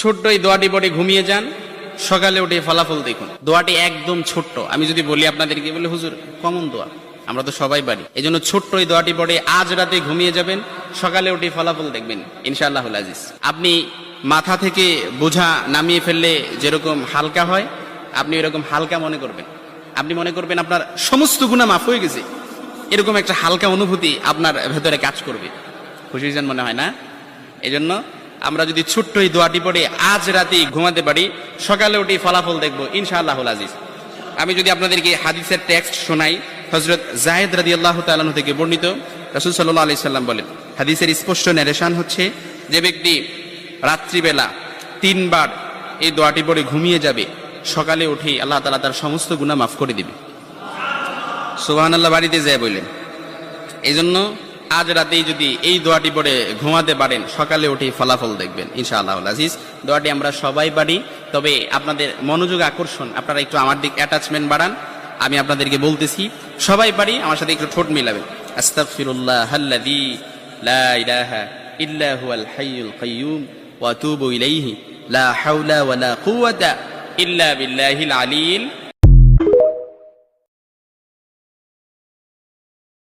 ছোট্ট এই দোয়াটি পড়ে ঘুমিয়ে যান, সকালে উঠে ফলাফল দেখুন। দোয়াটি একদম ছোট্ট, আমি যদি বলি আপনাদেরকে, বলে হুজুর কমন দোয়া, আমরা তো সবাই পারি। এই জন্য ছোট্ট এই দোয়াটি পড়ে আজ রাতে ঘুমিয়ে যাবেন, সকালে উঠে ফলাফল দেখবেন ইনশাআল্লাহুল আজিজ। আপনি মাথা থেকে বোঝা নামিয়ে ফেললে যেরকম হালকা হয়, আপনি এরকম হালকা মনে করবেন। আপনি মনে করবেন আপনার সমস্ত গুনাহ মাফ হয়ে গেছে, এরকম একটা হালকা অনুভূতি আপনার ভেতরে কাজ করবে। খুশি হয়েছেন মনে হয় না? এই জন্য আমরা যদি ছোট্ট এই দোয়াটি পড়ে আজ রাতে ঘুমাতে পারি, সকালে উঠে ফলাফল দেখবো ইনশাআল্লাহুল আজিজ। আমি যদি আপনাদেরকে হাদিসের টেক্সট শোনাই, হযরত যায়েদ রাদিয়াল্লাহু তাআলা আনহু থেকে বর্ণিত, রাসূল সাল্লাল্লাহু আলাইহি সাল্লাম বলেন, হাদিসের স্পষ্ট ন্যারেশন হচ্ছে, যে ব্যক্তি রাত্রিবেলা 3 বার এই দোয়াটি পড়ে ঘুমিয়ে যাবে, সকালে উঠে আল্লাহ তাআলা তার সমস্ত গুনাহ মাফ করে দিবে। সুবহানাল্লাহ বাড়িতে যায় বললেন। এই জন্য আজ রাতেই যদি এই দোয়াটি পড়ে ঘুমাতে পারেন, সকালে উঠে ফলাফল দেখবেন ইনশাআল্লাহুল আজিজ। দোয়াটি আমরা সবাই পারি, তবে আপনাদের মনোযোগ আকর্ষণ, আপনারা একটু আমার দিক অ্যাটাচমেন্ট বাড়ান। আমি আপনাদেরকে বলতেছি, সবাই পারি, আমার সাথে একটু ঠোঁট মিলাবেন। আস্তাগফিরুল্লাহাল্লাযী লা ইলাহা ইল্লা হুয়াল হাইয়ুল কাইয়্যুম ওয়া আতুবু ইলাইহি লা হাওলা ওয়ালা কুওয়াতা ইল্লা বিল্লাহিল আলিয়্যিল